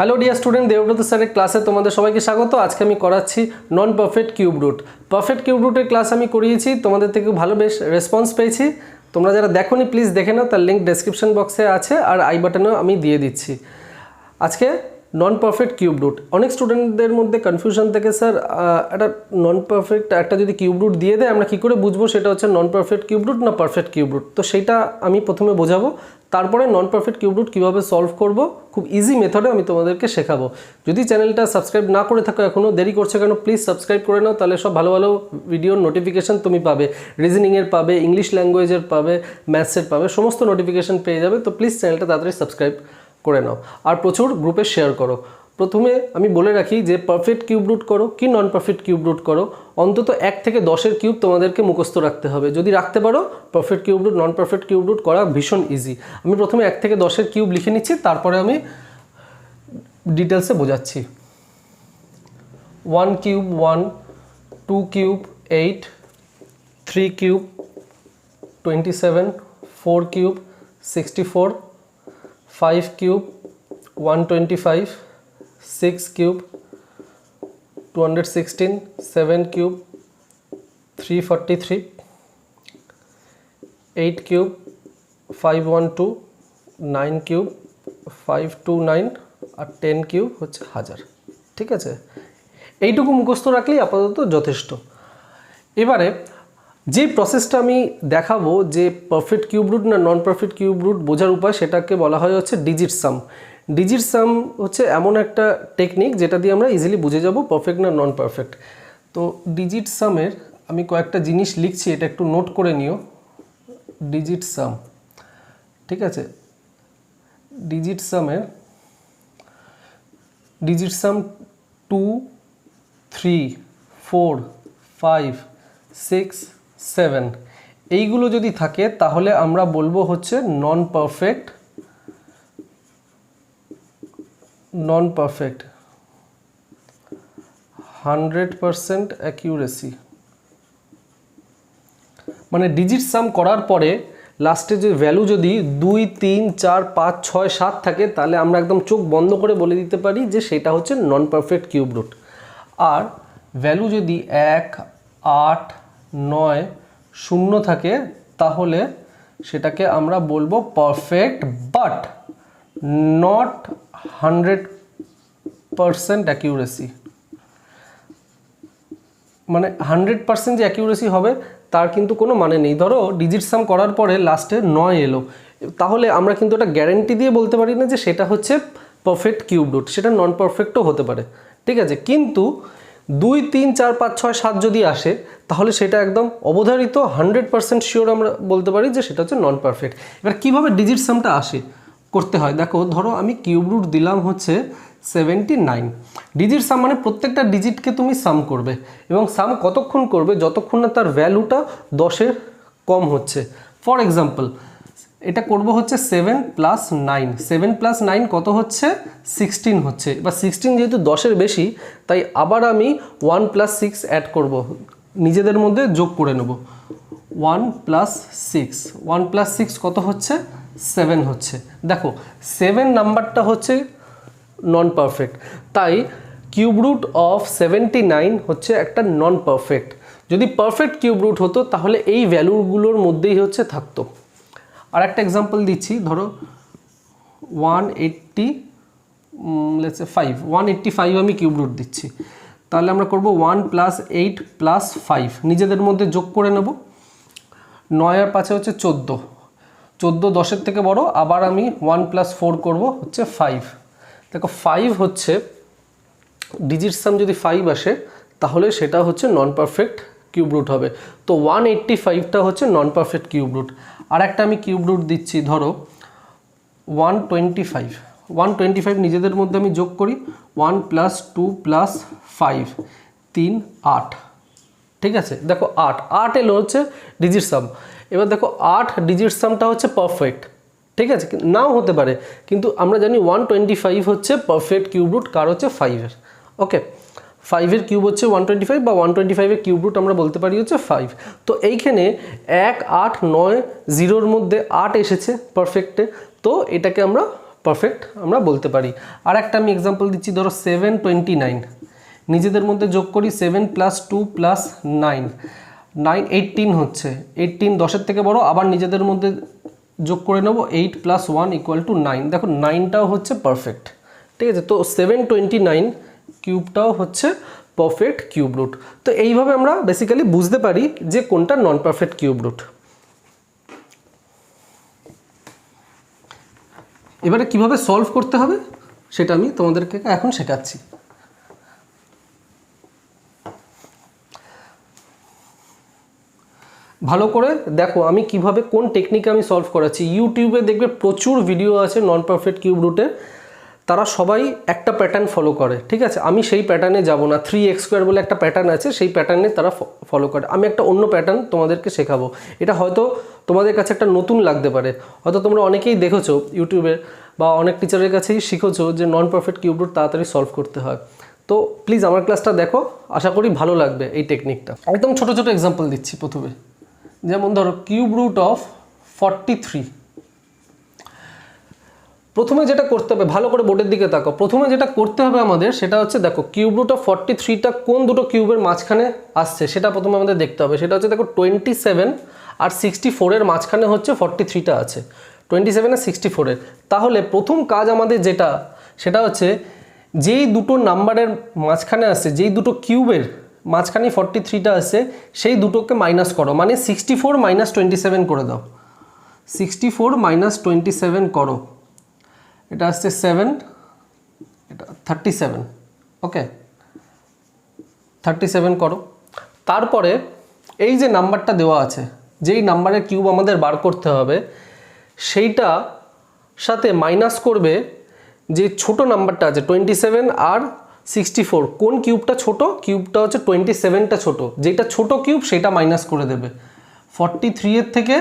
Hello dear student, Debabrata স্যারের ক্লাসে তোমাদের সবাইকে স্বাগত। আজকে আমি করাচ্ছি non perfect cube root. Perfect cube রুটের ক্লাস আমি করিয়েছি, তোমাদের থেকে ভালো বেশ রেসপন্স পেয়েছি। তোমরা যারা দেখোনি প্লিজ দেখে নাও, তার লিঙ্ক ডেসক্রিপশন বক্সে আছে আর আই বাটনেও আমি দিয়ে দিচ্ছি। আজকে নন পারফেক্ট কিউব রুট। অনেক স্টুডেন্টদের মধ্যে কনফিউশন থেকে, স্যার একটা নন পারফেক্ট একটা যদি কিউব রুট দিয়ে দেয় আমরা কী করে বুঝবো সেটা হচ্ছে নন পারফেক্ট কিউব রুট না পারফেক্ট কিউব রুট। তো সেইটা আমি প্রথমে বোঝাবো, তারপরে নন পারফেক্ট কিউব রুট কীভাবে সলভ করব খুব ইজি মেথডে আমি তোমাদেরকে শেখাবো। যদি চ্যানেলটা সাবস্ক্রাইব না করে থাকো, এখনও দেরি করছে কেন, প্লিজ সাবস্ক্রাইব করে নাও, তাহলে সব ভালো ভালো ভিডিওর নোটিফিকেশান তুমি পাবে। রিজনিংয়ের পাবে, ইংলিশ ল্যাঙ্গুয়েজের পাবে, ম্যাথসের পাবে, সমস্ত নোটিফিকেশান পেয়ে যাবে। তো প্লিজ চ্যানেলটা তাড়াতাড়ি সাবস্ক্রাইব করে নাও আর প্রচুর গ্রুপে শেয়ার করো। প্রথমে আমি বলে রাখি যে পারফেক্ট কিউব রুট করো কি নন পারফেক্ট কিউব রুট করো, অন্তত 1 থেকে 10-এর কিউব তোমাদেরকে মুখস্থ রাখতে হবে। যদি রাখতে পারো পারফেক্ট কিউব রুট নন পারফেক্ট কিউব রুট করা ভীষণ ইজি। আমি প্রথমে 1 থেকে 10-এর কিউব লিখে নিচ্ছি, তারপরে আমি ডিটেলসে বোঝাচ্ছি। 1 cube 1, 2 cube 8, 3 cube 27, 4 cube 64, 5 cube 125, 6 cube 216, 7 cube 343, 8 cube 512, 9 cube 529 আর 10 কিউব হচ্ছে 1000। ঠিক আছে, এইটুকু মুখস্থ রাখলেই আপাতত যথেষ্ট। এবারে যে প্রসেসটা আমি দেখাবো যে পারফেক্ট কিউব রুট না নন পারফেক্ট কিউব রুট বোঝার উপায়, সেটাকে বলা হয় হচ্ছে ডিজিট সাম। ডিজিট সাম হচ্ছে এমন একটা টেকনিক যেটা দিয়ে আমরা ইজিলি বুঝে যাব পারফেক্ট না নন পারফেক্ট। তো ডিজিট সামের আমি কয়েকটা জিনিস লিখছি, এটা একটু নোট করে নিও। ডিজিট সাম, ঠিক আছে, ডিজিট সাম 2, 3, 4, 5, 6, 7 এইগুলো যদি থাকে তাহলে আমরা বলবো হচ্ছে নন পারফেক্ট 100% অ্যাকিউরেসি। মানে ডিজিট সাম করার পরে লাস্টে যে ভ্যালু যদি 2, 3, 4, 5, 6, 7 থাকে তাহলে আমরা একদম চোখ বন্ধ করে বলে দিতে পারি যে সেটা হচ্ছে নন পারফেক্ট কিউব রুট। আর ভ্যালু যদি 1, 8, 9, 0 থাকে তাহলে সেটাকে আমরা বলবো পারফেক্ট বাট নট 100% অ্যাকিউরেসি। মানে 100% যে অ্যাকিউরেসি হবে তার কিন্তু কোনো মানে নেই। ধরো ডিজিট সাম করার পরে লাস্টে 9 এলো, তাহলে আমরা কিন্তু এটা গ্যারেন্টি দিয়ে বলতে পারি না যে সেটা হচ্ছে পারফেক্ট কিউব রুট, সেটা নন পারফেক্টও হতে পারে। ঠিক আছে, কিন্তু 2, 3, 4, 5, 6, 7 যদি আসে তাহলে সেটা একদম অবধারিত 100% শিওর আমরা বলতে পারি যে সেটা হচ্ছে নন পারফেক্ট। এবার কীভাবে ডিজিট সামটা আসে করতে হয় দেখো, ধরো আমি কিউব রুট দিলাম হচ্ছে 79। ডিজিট সাম মানে প্রত্যেকটা ডিজিটকে তুমি সাম করবে এবং সাম কতক্ষণ করবে, যতক্ষণ না তার ভ্যালুটা 10-এর কম হচ্ছে। ফর এক্সাম্পল এটা করব হচ্ছে 7 + 9, 7 + 9 কত হচ্ছে 16 হচ্ছে। এবার 16 যেহেতু 10-এর বেশি তাই আবার আমি 1 + 6 অ্যাড করব, নিজেদের মধ্যে যোগ করে নেব। 1 + 6, 1 + 6 কত হচ্ছে 7 হচ্ছে। দেখো 7 নাম্বারটা হচ্ছে নন পারফেক্ট, তাই কিউব রুট অফ 79 হচ্ছে একটা নন পারফেক্ট। যদি পারফেক্ট কিউব রুট হতো তাহলে এই ভ্যালুগুলোর মধ্যেই হচ্ছে থাকতো। আর একটা এক্সাম্পল দিচ্ছি, ধরো 185 আমি কিউব রুট দিচ্ছি, তাহলে আমরা করব 1 + 8 + 5, নিজেদের মধ্যে যোগ করে নেব। 9 আর 5 হচ্ছে 14, 14 10-এর থেকে বড়, আবার আমি 1 + 4 করব হচ্ছে 5। দেখো 5 হচ্ছে ডিজিট সাম যদি 5 আসে তাহলে সেটা হচ্ছে নন পারফেক্ট কিউব রুট হবে। তো 185টা হচ্ছে নন পারফেক্ট কিউব রুট। আর একটা আমি কিউব রুট দিচ্ছি, ধরো 125 নিজেদের মধ্যে আমি যোগ করি, 1 + 2 + 5, 3, 8। ঠিক আছে, দেখো 8 এলো হচ্ছে ডিজিট সাম। এবার দেখো 8 ডিজিট সামটা হচ্ছে পারফেক্ট, ঠিক আছে, নাও হতে পারে, কিন্তু আমরা জানি 125 হচ্ছে পারফেক্ট কিউব রুট কার হচ্ছে 5-এর। ওকে, 5-এর কিউব হচ্ছে 125 বা 125-এর কিউব রুট আমরা বলতে পারি হচ্ছে 5। তো এইখানে 1, 8, 9, 0-র মধ্যে 8 এসেছে পারফেক্টে, তো এটাকে আমরা পারফেক্ট আমরা বলতে পারি। আর একটা আমি এক্সাম্পল দিচ্ছি, ধরো 729, নিজেদের মধ্যে যোগ করি 7 + 2 + 9, 18 হচ্ছে, 18 10-এর থেকে বড়, আবার নিজেদের মধ্যে যোগ করে নেব 8 + 1 = 9। দেখো 9টাও হচ্ছে পারফেক্ট, ঠিক আছে। তো 729 কিউবটাও হচ্ছে পারফেক্ট কিউব রুট। তো এইভাবে আমরা বেসিক্যালি বুঝতে পারি যে কোনটা নন পারফেক্ট কিউব রুট। এবারে কিভাবে সলভ করতে হবে সেটা আমি তোমাদেরকে এখন শেখাচ্ছি। ভালো করে দেখো আমি কিভাবে কোন টেকনিকে আমি সলভ করাচ্ছি। ইউটিউবে দেখবে প্রচুর ভিডিও আছে নন পারফেক্ট কিউব রুটে, তারা সবাই একটা প্যাটার্ন ফলো করে, ঠিক আছে। আমি সেই প্যাটার্নে যাব না, 3x² বলে একটা প্যাটার্ন আছে, সেই প্যাটার্নে তারা ফলো করে। আমি একটা অন্য প্যাটার্ন তোমাদেরকে শেখাবো। এটা হয়তো তোমাদের কাছে একটা নতুন লাগতে পারে, হয়তো তোমরা অনেকেই দেখেছো ইউটিউবে বা অনেক টিচারের কাছেই শিখেছো যে নন পারফেক্ট কিউব রুট তাড়াতাড়ি সলভ করতে হয়। তো প্লিজ আমার ক্লাসটা দেখো, আশা করি ভালো লাগবে এই টেকনিকটা। একদম ছোটো ছোটো এক্সাম্পল দিচ্ছি প্রথমে। যেমন ধরো কিউব রুট অফ 43। প্রথমে যেটা করতে হবে, ভালো করে বোর্ডের দিকে তাকাও, প্রথমে যেটা করতে হবে আমাদের সেটা হচ্ছে দেখো কিউব রুট অফ 43টা কোন দুটো কিউবের মাঝখানে আসছে সেটা প্রথমে আমাদের দেখতে হবে। সেটা হচ্ছে দেখো 27 আর 64-এর মাঝখানে হচ্ছে 43টা আছে, 27 আর 64-এর। তাহলে প্রথম কাজ আমাদের যেটা, সেটা হচ্ছে যেই দুটো নাম্বারের মাঝখানে আসছে, যেই দুটো কিউবের মাঝখানে 43টা আছে, সেই দুটোকে মাইনাস করো, মানে 64 - 27 করে দাও। 64 - 27 করো, এটা আসছে 7, এটা 37, ওকে 37 করো। তারপরে এই যে নাম্বারটা দেওয়া আছে, যেই নাম্বারের কিউব আমাদের বার করতে হবে, সেইটা সাথে মাইনাস করবে যে ছোট নাম্বারটা আছে 27 আর 64। কোন কিউবটা ছোট? কিউবটা হচ্ছে 27টা ছোট, যেটা ছোট কিউব সেটা মাইনাস করে দেবে। 43-এর থেকে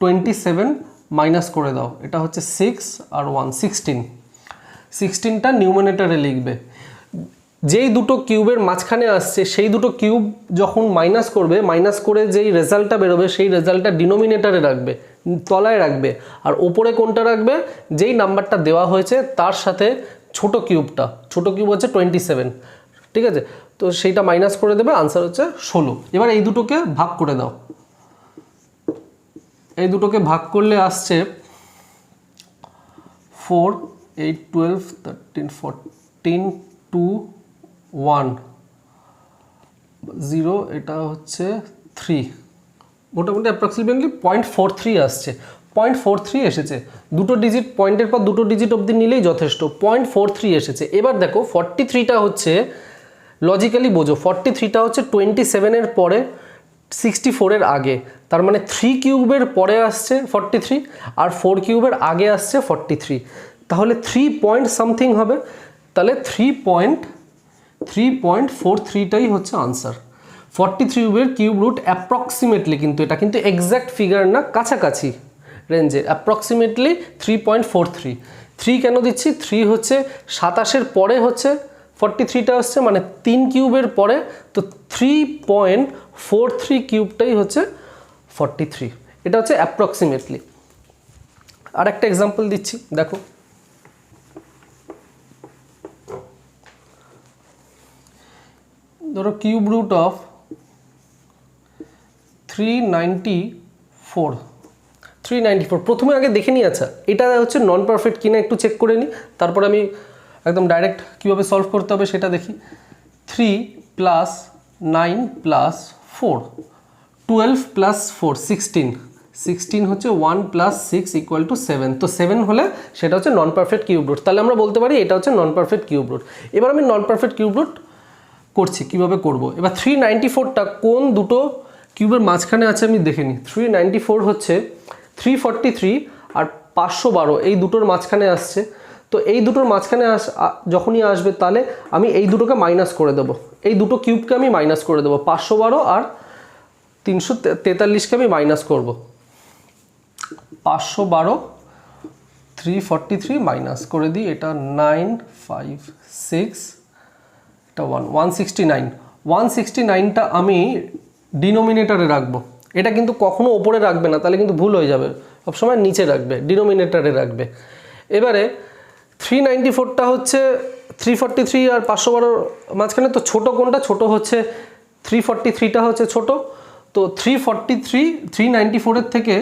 27 মাইনাস করে দাও, এটা হচ্ছে 6 আর 1 16। 16টা নিউমিনেটরে লিখবে। যেই দুটো কিউবের মাঝখানে আসছে সেই দুটো কিউব যখন মাইনাস করবে, মাইনাস করে যেই রেজাল্টটা বেরোবে সেই রেজাল্টটা ডিনোমিনেটরে রাখবে, তলায় রাখবে। আর ওপরে কোনটা রাখবে? যেই নাম্বারটা দেওয়া হয়েছে তার সাথে ছোট কিউবটা, ছোট কিউব হচ্ছে 27, ঠিক আছে। তো সেইটা মাইনাস করে দেবে, আনসার হচ্ছে 16। এবার এই দুটোকে ভাগ করে দাও, এই দুটোকে ভাগ করলে আসছে 4 8 12 13 14 2 1 0, এটা হচ্ছে 3, মোটামুটি অ্যাপ্রক্সিমেটলি 0.43 আসছে। 0.43 এসেছে, দুটো ডিজিট, পয়েন্টের পর দুটো ডিজিট অবধি নিলেই যথেষ্ট। 0.43 এসেছে। এবার দেখো 43টা হচ্ছে, লজিক্যালি বোঝো, 43টা হচ্ছে 27-এর পরে 64-এর আগে, তার মানে 3 কিউবের পরে আসছে 43 আর 4 কিউবের আগে আসছে 43, তাহলে 3 পয়েন্ট সামথিং হবে। তাহলে 3.43টাই হচ্ছে আনসার। 43 কিউব রুট অ্যাপ্রক্সিমেটলি, কিন্তু এটা কিন্তু এক্স্যাক্ট ফিগার না, কাছাকাছি রেঞ্জে, অ্যাপ্রক্সিমেটলি 3.43। 3 কেন দিচ্ছি? 3 হচ্ছে 27-এর পরে হচ্ছে 43টা আসছে, মানে 3 কিউবের পরে, তো 3.43 কিউবটাই হচ্ছে 43। এটা হচ্ছে অ্যাপ্রক্সিমেটলি। আর একটা এক্সাম্পল দিচ্ছি, দেখো ধরো কিউব রুট অফ 394। প্রথমে আগে দেখে নিই, আচ্ছা এটা হচ্ছে নন পারফেক্ট কিনা একটু চেক করে নিই, তারপর আমি একদম ডাইরেক্ট কীভাবে সলভ করতে হবে সেটা দেখি। 3 + 9 + 4, 12 + 4 16, 16 হচ্ছে 1 + 6 = 7, তো 7 হলে সেটা হচ্ছে নন পারফেক্ট কিউব রুট। তাহলে আমরা বলতে পারি এটা হচ্ছে নন পারফেক্ট কিউব রুট। এবার আমি নন পারফেক্ট কিউব রুট করছি, কীভাবে করব। এবার 394টা কোন দুটো কিউবের মাঝখানে আছে আমি দেখে নিই। 394 হচ্ছে 343 আর 512, এই দুটোর মাঝখানে আসছে। তো এই দুটোর মাঝখানে যখনই আসবে তাহলে আমি এই দুটোকে মাইনাস করে দেবো, এই দুটো কিউবকে আমি মাইনাস করে দেবো। 512 আর 343কে আমি মাইনাস করব। 512 343 মাইনাস করে দিই, এটা 9 5 6, এটা 169। 169টা আমি ডিনোমিনেটরে রাখবো, এটা কিন্তু কখনো ওপরে রাখবে না, তাহলে কিন্তু ভুল হয়ে যাবে, সবসময় নিচে রাখবে, ডিনোমিনেটরে রাখবে। এবারে 394টা হচ্ছে 343 আর 512 মাঝখানে, তো ছোট কোনটা? ছোট হচ্ছে 343টা হচ্ছে ছোট। তো 394 থেকে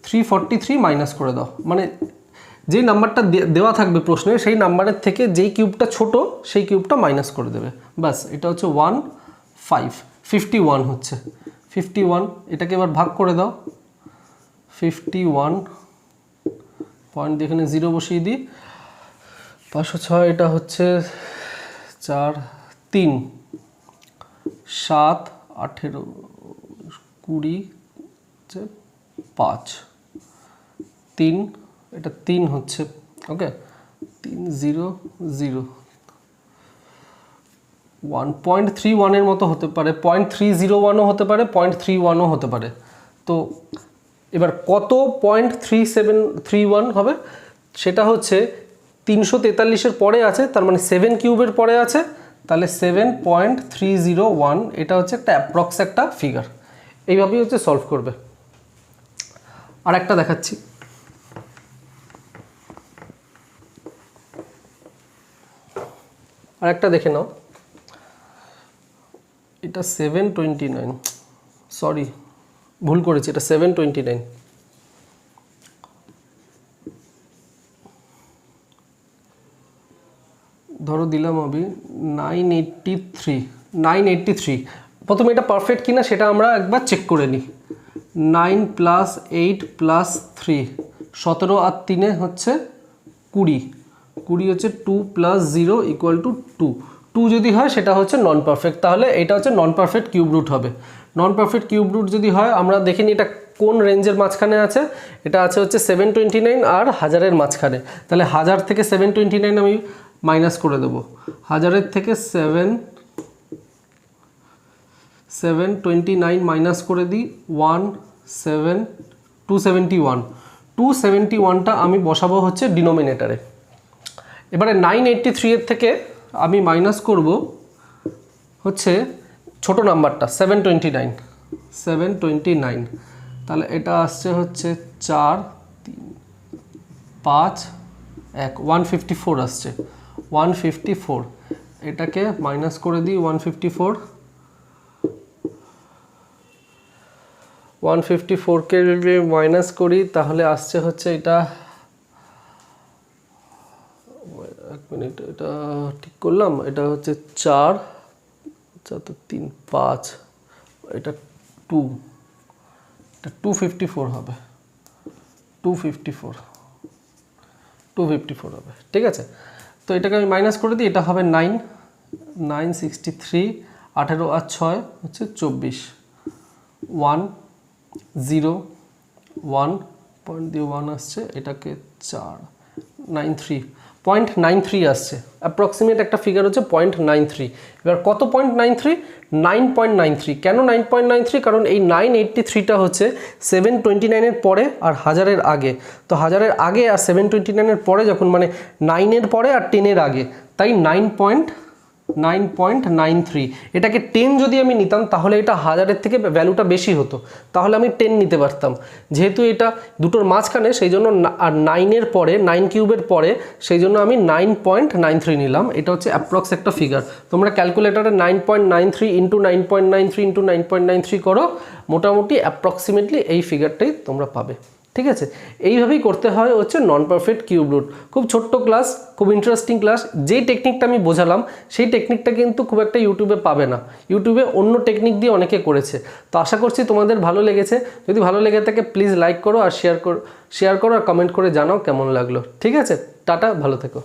343 মাইনাস করে দাও, মানে যেই নাম্বারটা দেওয়া থাকবে প্রশ্নে সেই নাম্বারের থেকে যেই কিউবটা ছোট সেই কিউবটা মাইনাস করে দেবে, বাস। এটা হচ্ছে 51 হচ্ছে 51। এটাকে এবার ভাগ করে দাও, 51 পয়েন্ট দিয়ে এখানে 0 বসিয়ে দিই, 506, এটা হচ্ছে 4 3 7 18 20 5 3, এটা 3 হচ্ছে, ওকে। 3 0 0 1.31 এর মতো হতে পারে, 0.301ও হতে পারে, 0.31ও হতে পারে। তো এবার কত 0.3731 হবে? সেটা হচ্ছে 343-এর পরে আছে, তার মানে 7 কিউবের পরে আছে, তাহলে 7.301, এটা হচ্ছে একটা অ্যাপ্রক্স একটা ফিগার। এইভাবেই হচ্ছে সলভ করবে। আর একটা দেখাচ্ছি, আর একটা দেখে নাও। এটা 729, সরি ভুল করেছি, এটা 729। ধরো দিলাম আমি 983। প্রথমে এটা পারফেক্ট কিনা সেটা আমরা একবার চেক করে নিই। 9 + 8 + 3, 17 আর 3 হচ্ছে 20 হচ্ছে 2 + 0 = 2 যদি হয় সেটা হচ্ছে নন পারফেক্ট, তাহলে এটা হচ্ছে নন পারফেক্ট কিউব রুট হবে। নন পারফেক্ট কিউব রুট যদি হয়, আমরা দেখে নিই এটা কোন রেঞ্জের মাঝখানে আছে। এটা আছে হচ্ছে 729 আর 1000-এর মাঝখানে, তাহলে 1000 থেকে 729 আমি মাইনাস করে দেবো। 1000-এর থেকে 729 মাইনাস করে দিই, 271টা আমি বসাবো হচ্ছে ডিনোমিনেটারে। এবারে 983-এর থেকে আমি মাইনাস করব হচ্ছে ছোট নাম্বারটা 729, তাহলে এটা আসছে হচ্ছে 4 3 5 1 154 আসছে, 154। এটাকে মাইনাস করে দিই, 154কে যদি মাইনাস করি তাহলে আসছে হচ্ছে এটা, এক মিনিট, এটা ঠিক করলাম, এটা হচ্ছে 4 3 5, এটা 2, এটা 254 হবে, 254 হবে, ঠিক আছে। তো এটাকে আমি মাইনাস করে দিই, এটা হবে 963, 18 আর 6 হচ্ছে 24, 1 0 1 পয়েন্ট দিয়ে 1 আসছে, এটাকে 0.93 আসছে, অ্যাপ্রক্সিমেট একটা ফিগার হচ্ছে 0.93। এবার কত 0.93? 9.93। কেন 9.93? কারণ এই 983টা হচ্ছে 729-এর পরে আর 1000-এর আগে। তো 1000-এর আগে আর 729-এর পরে যখন, মানে 9-এর পরে আর 10-এর আগে, তাই 9.93। এটাকে 10 যদি আমি নিতাম তাহলে এটা 1000-এর থেকে ভ্যালুটা বেশি হতো, তাহলে আমি 10 নিতে পারতাম। যেহেতু এটা দুটোর মাঝখানে, সেই জন্য, আর 9-এর পরে, 9 কিউবের পরে, সেই জন্য আমি 9.93 নিলাম। এটা হচ্ছে অ্যাপ্রক্স একটা ফিগার। তোমরা ক্যালকুলেটারে 9.93 × 9.93 × 9.93 করো, মোটামুটি অ্যাপ্রক্সিমেটলি এই ফিগারটাই তোমরা পাবে, ঠিক আছে। এইভাবেই করতে হয় হচ্ছে নন পারফেক্ট কিউব রুট। খুব ছোট্ট ক্লাস, খুব ইন্টারেস্টিং ক্লাস। যেই টেকনিকটা আমি বোঝালাম সেই টেকনিকটা কিন্তু খুব একটা ইউটিউবে পাবে না, ইউটিউবে অন্য টেকনিক দিয়ে অনেকে করেছে। তো আশা করছি তোমাদের ভালো লেগেছে। যদি ভালো লেগে থাকে প্লিজ লাইক করো আর শেয়ার করো আর কমেন্ট করে জানাও কেমন লাগলো, ঠিক আছে। টাটা, ভালো থেকো।